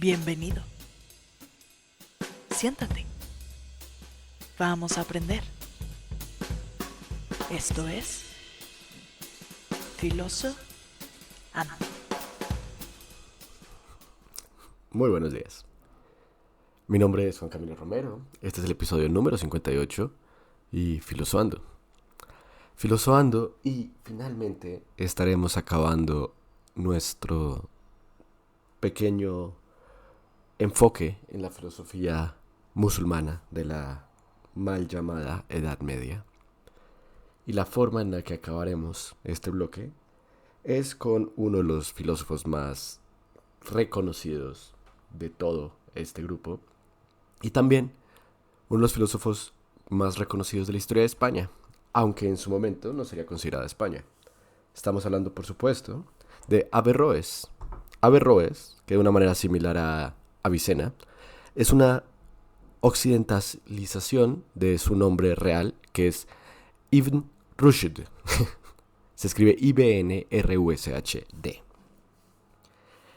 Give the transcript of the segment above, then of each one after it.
Bienvenido. Siéntate. Vamos a aprender. Esto es Filoso Ando. Muy buenos días. Mi nombre es Juan Camilo Romero. Este es el episodio número 58 y Filosoando. Filosoando y finalmente estaremos acabando nuestro pequeño enfoque en la filosofía musulmana de la mal llamada Edad Media. Y la forma en la que acabaremos este bloque es con uno de los filósofos más reconocidos de todo este grupo y también uno de los filósofos más reconocidos de la historia de España, aunque en su momento no sería considerada España. Estamos hablando, por supuesto, de Averroes. Averroes, que de una manera similar a Avicena, es una occidentalización de su nombre real, que es Ibn Rushd. Se escribe Ibn-Rushd.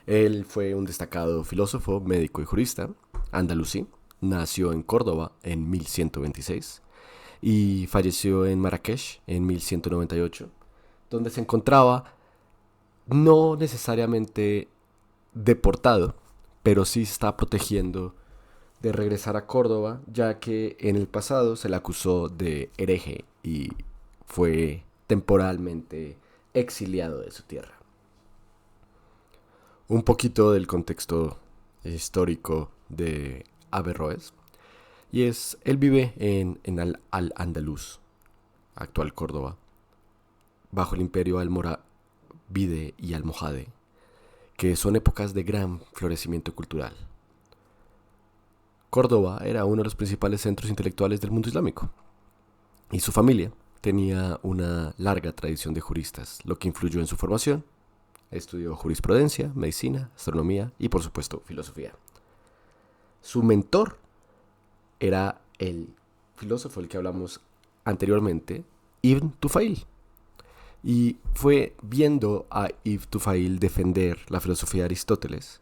Él fue un destacado filósofo, médico y jurista andalusí. Nació en Córdoba en 1126 y falleció en Marrakech en 1198, donde se encontraba no necesariamente deportado, pero sí se está protegiendo de regresar a Córdoba, ya que en el pasado se le acusó de hereje y fue temporalmente exiliado de su tierra. Un poquito del contexto histórico de Averroes, y él vive en Al-Andalus, actual Córdoba, bajo el imperio almorávide y almohade, que son épocas de gran florecimiento cultural. Córdoba era uno de los principales centros intelectuales del mundo islámico, y su familia tenía una larga tradición de juristas, lo que influyó en su formación. Estudió jurisprudencia, medicina, astronomía y, por supuesto, filosofía. Su mentor era el filósofo del que hablamos anteriormente, Ibn Tufail. Y fue viendo a Ibn Tufail defender la filosofía de Aristóteles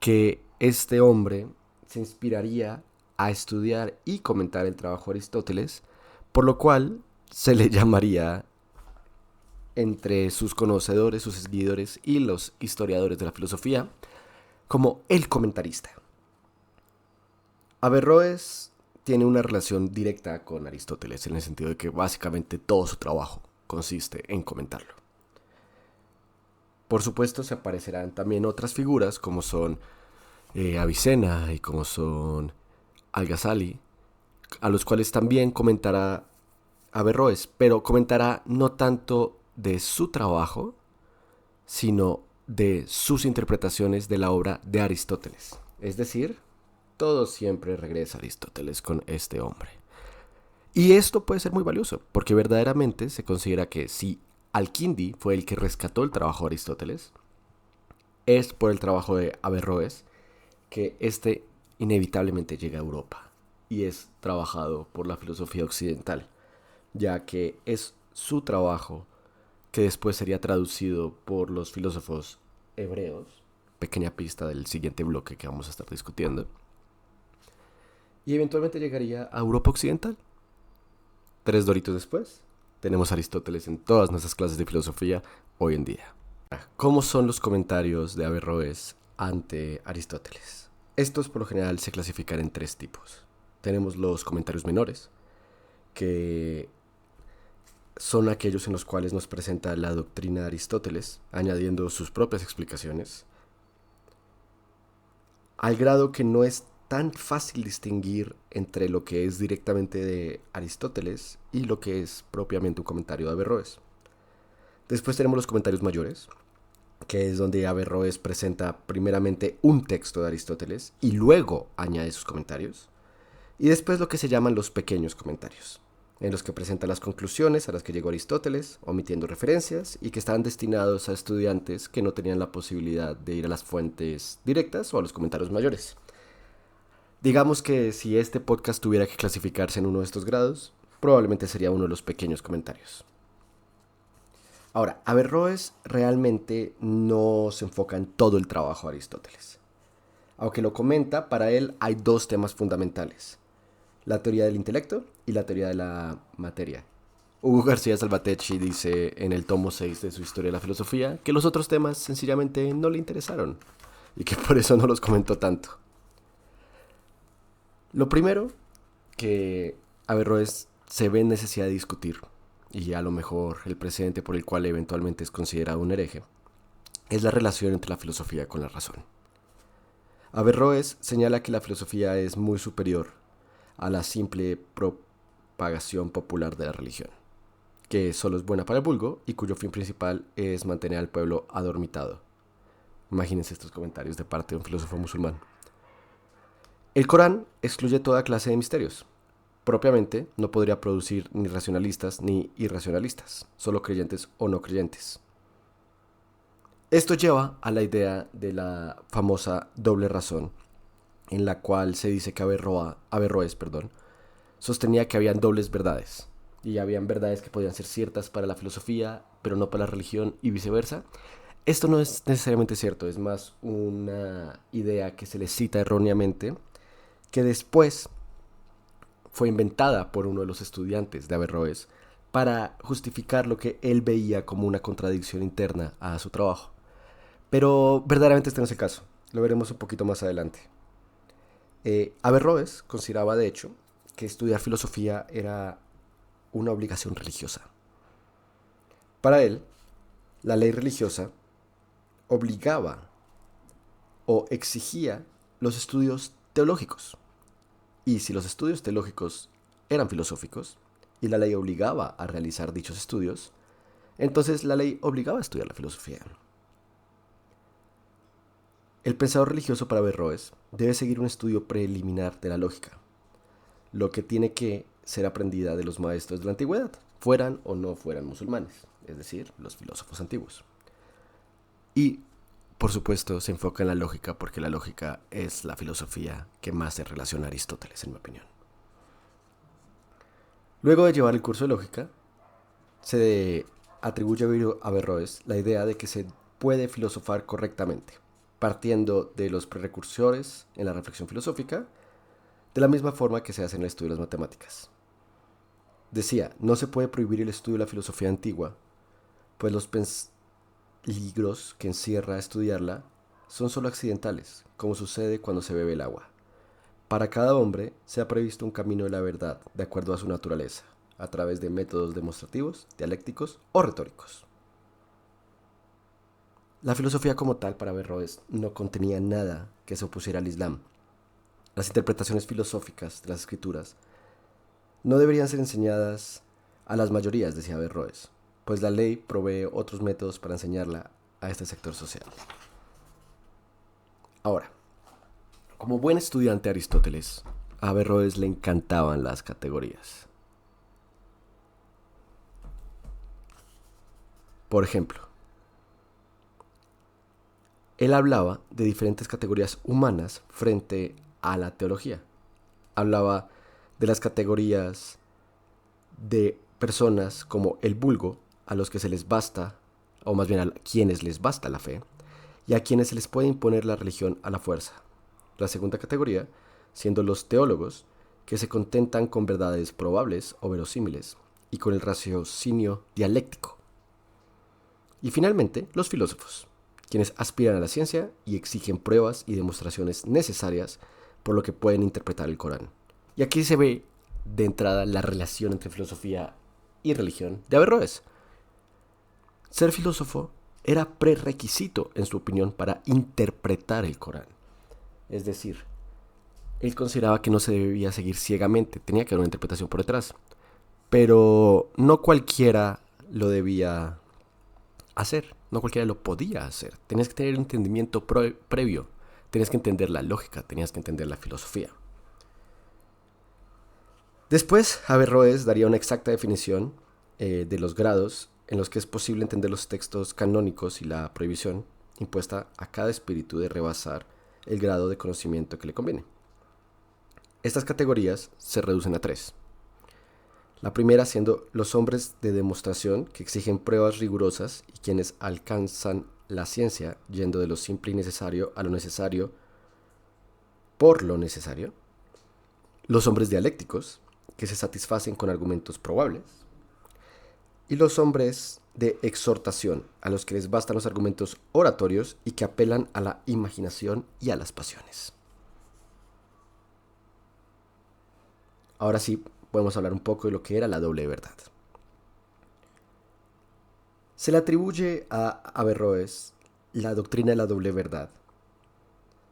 que este hombre se inspiraría a estudiar y comentar el trabajo de Aristóteles, por lo cual se le llamaría entre sus conocedores, sus seguidores y los historiadores de la filosofía como el comentarista. Averroes tiene una relación directa con Aristóteles en el sentido de que básicamente todo su trabajo consiste en comentarlo. Por supuesto se aparecerán también otras figuras como son Avicena y como son Al-Ghazali, a los cuales también comentará Averroes, pero comentará no tanto de su trabajo, sino de sus interpretaciones de la obra de Aristóteles. Es decir, todo siempre regresa a Aristóteles con este hombre. Y esto puede ser muy valioso, porque verdaderamente se considera que si Al-Kindi fue el que rescató el trabajo de Aristóteles, es por el trabajo de Averroes que este inevitablemente llega a Europa y es trabajado por la filosofía occidental, ya que es su trabajo que después sería traducido por los filósofos hebreos, pequeña pista del siguiente bloque que vamos a estar discutiendo, y eventualmente llegaría a Europa occidental. 3 doritos después, tenemos a Aristóteles en todas nuestras clases de filosofía hoy en día. ¿Cómo son los comentarios de Averroes ante Aristóteles? Estos por lo general se clasifican en 3 tipos. Tenemos los comentarios menores, que son aquellos en los cuales nos presenta la doctrina de Aristóteles, añadiendo sus propias explicaciones, al grado que no es tan fácil distinguir entre lo que es directamente de Aristóteles y lo que es propiamente un comentario de Averroes. Después tenemos los comentarios mayores, que es donde Averroes presenta primeramente un texto de Aristóteles y luego añade sus comentarios. Y después lo que se llaman los pequeños comentarios, en los que presenta las conclusiones a las que llegó Aristóteles, omitiendo referencias, y que estaban destinados a estudiantes que no tenían la posibilidad de ir a las fuentes directas o a los comentarios mayores. Digamos que si este podcast tuviera que clasificarse en uno de estos grados, probablemente sería uno de los pequeños comentarios. Ahora, Averroes realmente no se enfoca en todo el trabajo de Aristóteles. Aunque lo comenta, para él hay dos temas fundamentales: la teoría del intelecto y la teoría de la materia. Hugo García Salvatecchi dice en el tomo 6 de su Historia de la Filosofía que los otros temas sencillamente no le interesaron y que por eso no los comentó tanto. Lo primero que Averroes se ve en necesidad de discutir, y a lo mejor el precedente por el cual eventualmente es considerado un hereje, es la relación entre la filosofía con la razón. Averroes señala que la filosofía es muy superior a la simple propagación popular de la religión, que solo es buena para el vulgo y cuyo fin principal es mantener al pueblo adormitado. Imagínense estos comentarios de parte de un filósofo musulmán. El Corán excluye toda clase de misterios. Propiamente no podría producir ni racionalistas ni irracionalistas, solo creyentes o no creyentes. Esto lleva a la idea de la famosa doble razón, en la cual se dice que Averroes sostenía que habían dobles verdades, y habían verdades que podían ser ciertas para la filosofía, pero no para la religión, y viceversa. Esto no es necesariamente cierto, es más una idea que se le cita erróneamente, que después fue inventada por uno de los estudiantes de Averroes para justificar lo que él veía como una contradicción interna a su trabajo. Pero verdaderamente este no es el caso, lo veremos un poquito más adelante. Averroes consideraba de hecho que estudiar filosofía era una obligación religiosa. Para él, la ley religiosa obligaba o exigía los estudios teológicos. Y si los estudios teológicos eran filosóficos y la ley obligaba a realizar dichos estudios, entonces la ley obligaba a estudiar la filosofía. El pensador religioso para Averroes debe seguir un estudio preliminar de la lógica, lo que tiene que ser aprendida de los maestros de la antigüedad, fueran o no fueran musulmanes, es decir, los filósofos antiguos. Y, por supuesto, se enfoca en la lógica porque la lógica es la filosofía que más se relaciona a Aristóteles, en mi opinión. Luego de llevar el curso de lógica, se atribuye a Averroes la idea de que se puede filosofar correctamente, partiendo de los precursores en la reflexión filosófica, de la misma forma que se hace en el estudio de las matemáticas. Decía, no se puede prohibir el estudio de la filosofía antigua, pues los peligros que encierra estudiarla son solo accidentales, como sucede cuando se bebe el agua. Para cada hombre se ha previsto un camino de la verdad de acuerdo a su naturaleza, a través de métodos demostrativos, dialécticos o retóricos. La filosofía como tal para Averroes no contenía nada que se opusiera al Islam. Las interpretaciones filosóficas de las escrituras no deberían ser enseñadas a las mayorías, decía Averroes, pues la ley provee otros métodos para enseñarla a este sector social. Ahora, como buen estudiante de Aristóteles, a Averroes le encantaban las categorías. Por ejemplo, él hablaba de diferentes categorías humanas frente a la teología. Hablaba de las categorías de personas como el vulgo, a los que se les basta, o más bien a quienes les basta la fe, y a quienes se les puede imponer la religión a la fuerza. La segunda categoría, siendo los teólogos, que se contentan con verdades probables o verosímiles, y con el raciocinio dialéctico. Y finalmente, los filósofos, quienes aspiran a la ciencia y exigen pruebas y demostraciones necesarias por lo que pueden interpretar el Corán. Y aquí se ve de entrada la relación entre filosofía y religión de Averroes. Ser filósofo era prerequisito, en su opinión, para interpretar el Corán. Es decir, él consideraba que no se debía seguir ciegamente, tenía que haber una interpretación por detrás. Pero no cualquiera lo debía hacer, no cualquiera lo podía hacer. Tenías que tener un entendimiento previo, tenías que entender la lógica, tenías que entender la filosofía. Después, Averroes daría una exacta definición de los grados en los que es posible entender los textos canónicos y la prohibición impuesta a cada espíritu de rebasar el grado de conocimiento que le conviene. Estas categorías se reducen a 3. La primera siendo los hombres de demostración que exigen pruebas rigurosas y quienes alcanzan la ciencia yendo de lo simple y necesario a lo necesario por lo necesario, los hombres dialécticos, que se satisfacen con argumentos probables, y los hombres de exhortación, a los que les bastan los argumentos oratorios y que apelan a la imaginación y a las pasiones. Ahora sí, podemos hablar un poco de lo que era la doble verdad. Se le atribuye a Averroes la doctrina de la doble verdad,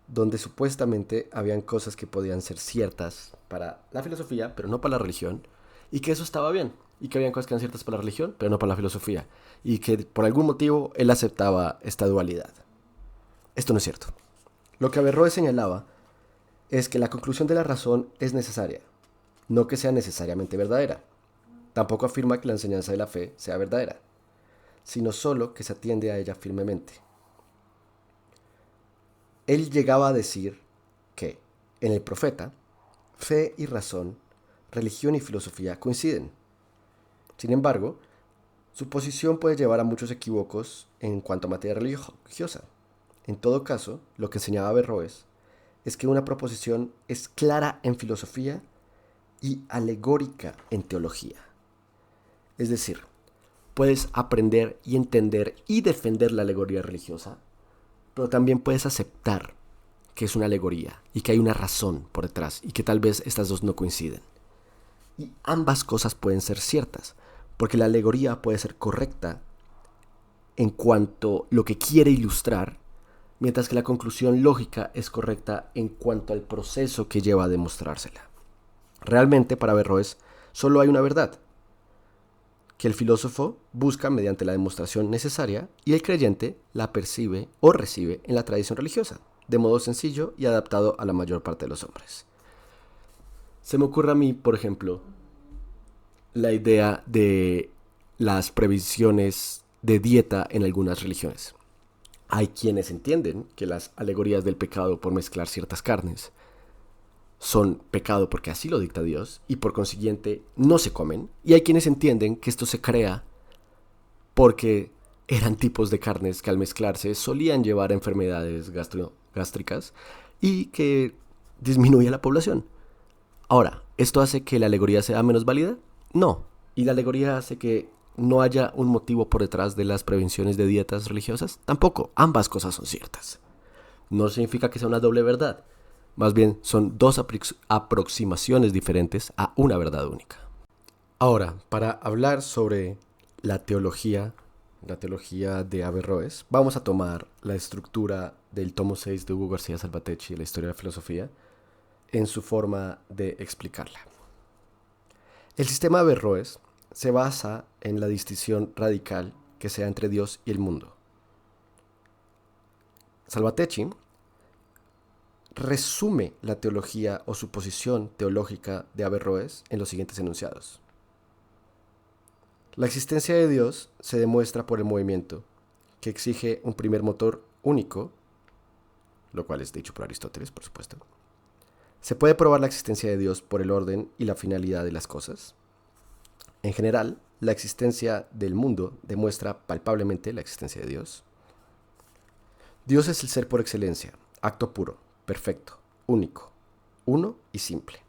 donde supuestamente habían cosas que podían ser ciertas para la filosofía, pero no para la religión, y que eso estaba bien, y que habían cosas que eran ciertas para la religión, pero no para la filosofía, y que por algún motivo él aceptaba esta dualidad. Esto no es cierto. Lo que Averroes señalaba es que la conclusión de la razón es necesaria, no que sea necesariamente verdadera. Tampoco afirma que la enseñanza de la fe sea verdadera, sino solo que se atiende a ella firmemente. Él llegaba a decir que, en el profeta, fe y razón, religión y filosofía coinciden. Sin embargo, su posición puede llevar a muchos equívocos en cuanto a materia religiosa. En todo caso, lo que enseñaba Averroes es que una proposición es clara en filosofía y alegórica en teología. Es decir, puedes aprender y entender y defender la alegoría religiosa, pero también puedes aceptar que es una alegoría y que hay una razón por detrás y que tal vez estas dos no coinciden. Y ambas cosas pueden ser ciertas, porque la alegoría puede ser correcta en cuanto a lo que quiere ilustrar, mientras que la conclusión lógica es correcta en cuanto al proceso que lleva a demostrársela. Realmente, para Averroes, solo hay una verdad, que el filósofo busca mediante la demostración necesaria y el creyente la percibe o recibe en la tradición religiosa, de modo sencillo y adaptado a la mayor parte de los hombres. Se me ocurre a mí, por ejemplo, la idea de las previsiones de dieta en algunas religiones. Hay quienes entienden que las alegorías del pecado por mezclar ciertas carnes son pecado porque así lo dicta Dios y por consiguiente no se comen. Y hay quienes entienden que esto se crea porque eran tipos de carnes que al mezclarse solían llevar a enfermedades gástricas y que disminuye la población. Ahora, ¿esto hace que la alegoría sea menos válida? No. ¿Y la alegoría hace que no haya un motivo por detrás de las prevenciones de dietas religiosas? Tampoco. Ambas cosas son ciertas. No significa que sea una doble verdad. Más bien, son dos aproximaciones diferentes a una verdad única. Ahora, para hablar sobre la teología de Averroes, vamos a tomar la estructura del tomo 6 de Hugo García Salvatecci, la historia de la filosofía, en su forma de explicarla. El sistema de Averroes se basa en la distinción radical que se da entre Dios y el mundo. Salvatecci resume la teología o su posición teológica de Averroes en los siguientes enunciados. La existencia de Dios se demuestra por el movimiento, que exige un primer motor único, lo cual es dicho por Aristóteles, por supuesto. Se puede probar la existencia de Dios por el orden y la finalidad de las cosas. En general, la existencia del mundo demuestra palpablemente la existencia de Dios. Dios es el ser por excelencia, acto puro, perfecto, único, uno y simple.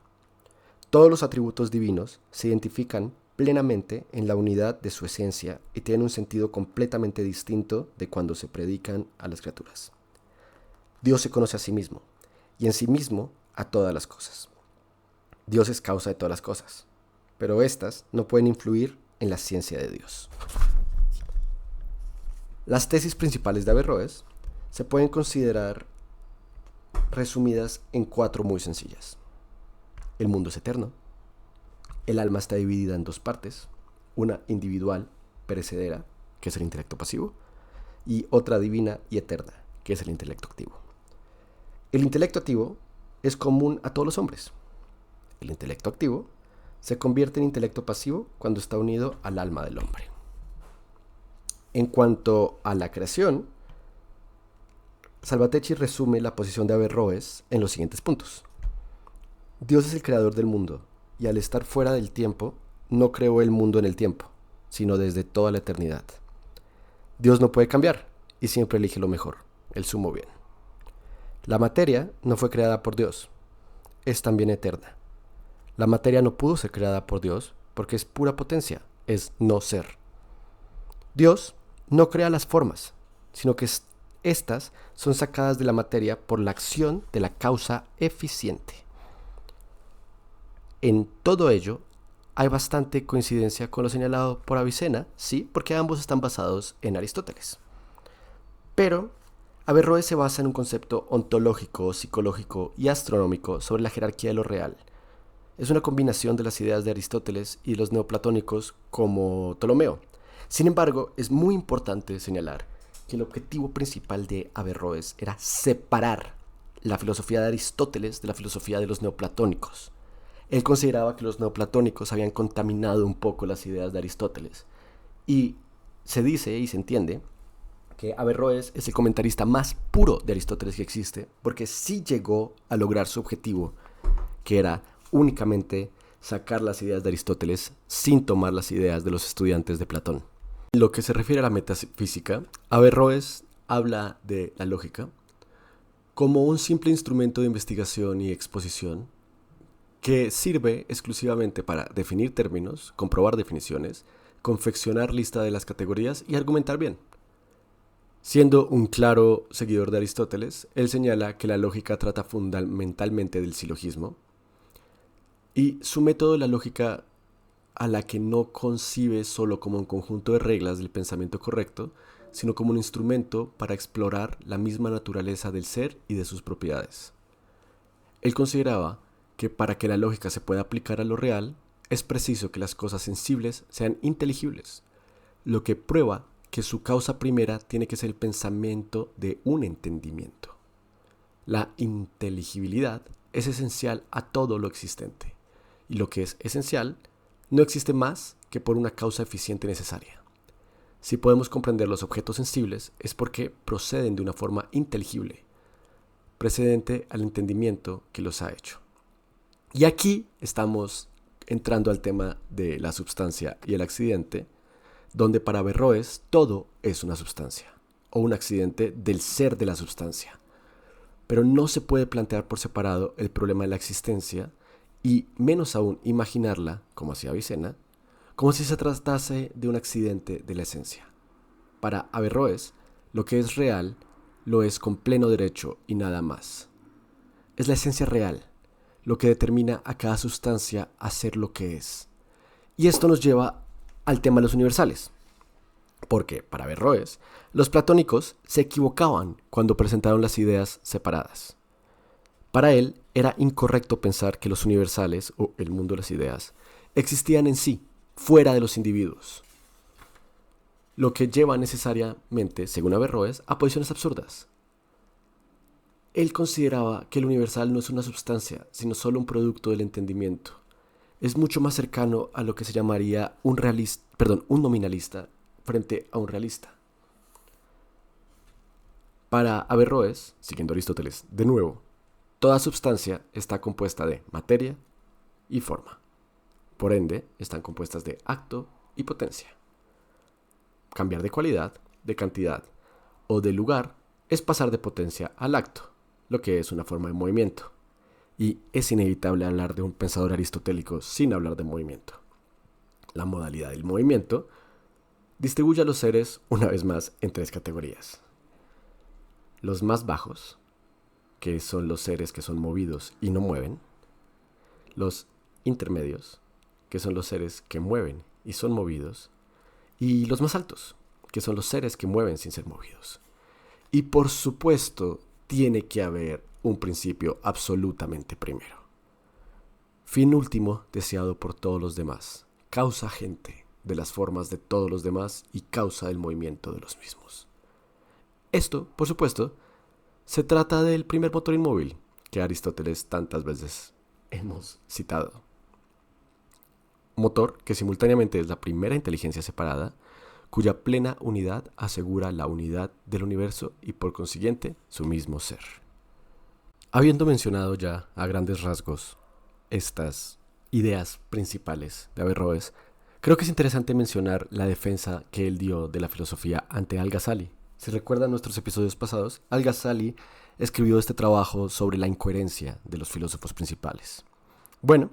Todos los atributos divinos se identifican plenamente en la unidad de su esencia y tienen un sentido completamente distinto de cuando se predican a las criaturas. Dios se conoce a sí mismo y en sí mismo a todas las cosas. Dios es causa de todas las cosas, pero éstas no pueden influir en la ciencia de Dios. Las tesis principales de Averroes se pueden considerar resumidas en 4 muy sencillas. El mundo es eterno. El alma está dividida en 2 partes. Una individual, perecedera, que es el intelecto pasivo, y otra divina y eterna, que es el intelecto activo. El intelecto activo es común a todos los hombres. El intelecto activo se convierte en intelecto pasivo cuando está unido al alma del hombre. En cuanto a la creación, Salvatecci resume la posición de Averroes en los siguientes puntos. Dios es el creador del mundo, y al estar fuera del tiempo, no creó el mundo en el tiempo, sino desde toda la eternidad. Dios no puede cambiar, y siempre elige lo mejor, el sumo bien. La materia no fue creada por Dios, es también eterna. La materia no pudo ser creada por Dios porque es pura potencia, es no ser. Dios no crea las formas, sino que estas son sacadas de la materia por la acción de la causa eficiente. En todo ello hay bastante coincidencia con lo señalado por Avicena, sí, porque ambos están basados en Aristóteles. Pero Averroes se basa en un concepto ontológico, psicológico y astronómico sobre la jerarquía de lo real. Es una combinación de las ideas de Aristóteles y de los neoplatónicos como Ptolomeo. Sin embargo, es muy importante señalar que el objetivo principal de Averroes era separar la filosofía de Aristóteles de la filosofía de los neoplatónicos. Él consideraba que los neoplatónicos habían contaminado un poco las ideas de Aristóteles. Y se dice y se entiende que Averroes es el comentarista más puro de Aristóteles que existe, porque sí llegó a lograr su objetivo, que era únicamente sacar las ideas de Aristóteles sin tomar las ideas de los estudiantes de Platón. En lo que se refiere a la metafísica, Averroes habla de la lógica como un simple instrumento de investigación y exposición que sirve exclusivamente para definir términos, comprobar definiciones, confeccionar lista de las categorías y argumentar bien. Siendo un claro seguidor de Aristóteles, él señala que la lógica trata fundamentalmente del silogismo y su método de la lógica a la que no concibe solo como un conjunto de reglas del pensamiento correcto, sino como un instrumento para explorar la misma naturaleza del ser y de sus propiedades. Él consideraba que para que la lógica se pueda aplicar a lo real, es preciso que las cosas sensibles sean inteligibles, lo que prueba que su causa primera tiene que ser el pensamiento de un entendimiento. La inteligibilidad es esencial a todo lo existente, y lo que es esencial no existe más que por una causa eficiente necesaria. Si podemos comprender los objetos sensibles es porque proceden de una forma inteligible, precedente al entendimiento que los ha hecho. Y aquí estamos entrando al tema de la substancia y el accidente, donde para Averroes todo es una substancia, o un accidente del ser de la substancia. Pero no se puede plantear por separado el problema de la existencia, y menos aún imaginarla, como hacía Avicena, como si se tratase de un accidente de la esencia. Para Averroes, lo que es real lo es con pleno derecho y nada más. Es la esencia real, lo que determina a cada sustancia a ser lo que es. Y esto nos lleva al tema de los universales. Porque, para Averroes, los platónicos se equivocaban cuando presentaron las ideas separadas. Para él, era incorrecto pensar que los universales, o el mundo de las ideas, existían en sí, fuera de los individuos. Lo que lleva necesariamente, según Averroes, a posiciones absurdas. Él consideraba que el universal no es una substancia, sino solo un producto del entendimiento. Es mucho más cercano a lo que se llamaría un nominalista frente a un realista. Para Averroes, siguiendo Aristóteles de nuevo, toda substancia está compuesta de materia y forma. Por ende, están compuestas de acto y potencia. Cambiar de cualidad, de cantidad o de lugar es pasar de potencia al acto, lo que es una forma de movimiento. Y es inevitable hablar de un pensador aristotélico sin hablar de movimiento. La modalidad del movimiento distribuye a los seres, una vez más, en tres categorías. Los más bajos, que son los seres que son movidos y no mueven. Los intermedios, que son los seres que mueven y son movidos. Y los más altos, que son los seres que mueven sin ser movidos. Y por supuesto, tiene que haber un principio absolutamente primero. Fin último deseado por todos los demás, causa agente de las formas de todos los demás y causa del movimiento de los mismos. Esto, por supuesto, se trata del primer motor inmóvil que Aristóteles tantas veces hemos citado. Motor que simultáneamente es la primera inteligencia separada, cuya plena unidad asegura la unidad del universo y por consiguiente su mismo ser. Habiendo mencionado ya a grandes rasgos estas ideas principales de Averroes, creo que es interesante mencionar la defensa que él dio de la filosofía ante Al-Ghazali. Si recuerdan nuestros episodios pasados, Al-Ghazali escribió este trabajo sobre la incoherencia de los filósofos principales. Bueno,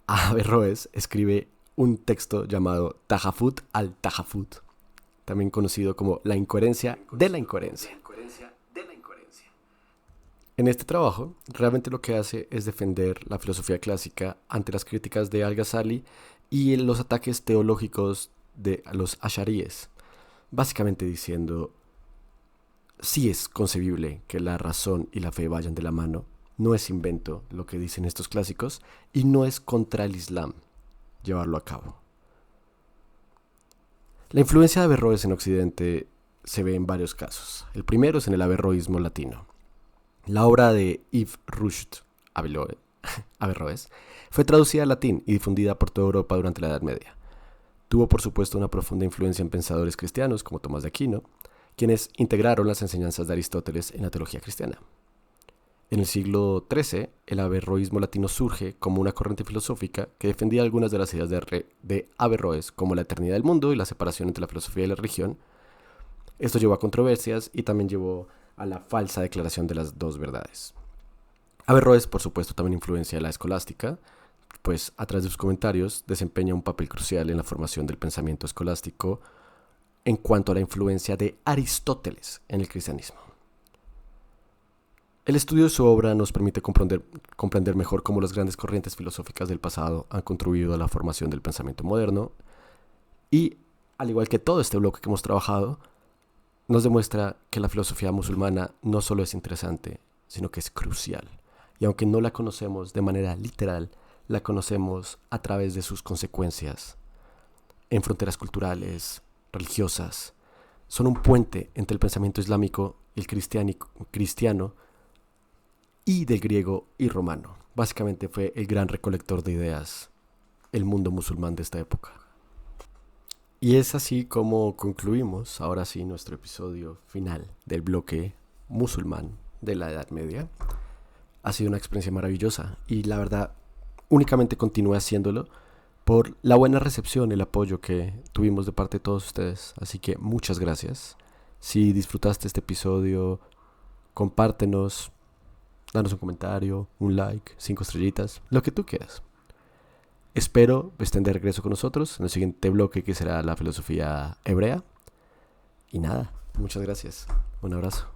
Averroes escribe un texto llamado Tajafut al-Tajafut, también conocido como la incoherencia de la incoherencia. En este trabajo, realmente lo que hace es defender la filosofía clásica ante las críticas de Al-Ghazali y los ataques teológicos de los asharíes, básicamente diciendo, sí es concebible que la razón y la fe vayan de la mano, no es invento lo que dicen estos clásicos y no es contra el Islam llevarlo a cabo. La influencia de Averroes en Occidente se ve en varios casos. El primero es en el averroísmo latino. La obra de Yves Rushd Averroes fue traducida al latín y difundida por toda Europa durante la Edad Media. Tuvo por supuesto una profunda influencia en pensadores cristianos como Tomás de Aquino, quienes integraron las enseñanzas de Aristóteles en la teología cristiana. En el siglo XIII, el averroísmo latino surge como una corriente filosófica que defendía algunas de las ideas de Averroes, como la eternidad del mundo y la separación entre la filosofía y la religión. Esto llevó a controversias y también llevó a la falsa declaración de las dos verdades. Averroes, por supuesto, también influencia la escolástica, pues a través de sus comentarios desempeña un papel crucial en la formación del pensamiento escolástico en cuanto a la influencia de Aristóteles en el cristianismo. El estudio de su obra nos permite comprender mejor cómo las grandes corrientes filosóficas del pasado han contribuido a la formación del pensamiento moderno y, al igual que todo este bloque que hemos trabajado, nos demuestra que la filosofía musulmana no solo es interesante, sino que es crucial. Y aunque no la conocemos de manera literal, la conocemos a través de sus consecuencias en fronteras culturales, religiosas. Son un puente entre el pensamiento islámico, el cristiano y del griego y romano. Básicamente fue el gran recolector de ideas, el mundo musulmán de esta época. Y es así como concluimos, ahora sí, nuestro episodio final del bloque musulmán de la Edad Media. Ha sido una experiencia maravillosa y la verdad únicamente continúe haciéndolo por la buena recepción, el apoyo que tuvimos de parte de todos ustedes. Así que muchas gracias. Si disfrutaste este episodio, compártenos, danos un comentario, un like, 5 estrellitas, lo que tú quieras. Espero estén de regreso con nosotros en el siguiente bloque, que será la filosofía hebrea. Y nada, muchas gracias. Un abrazo.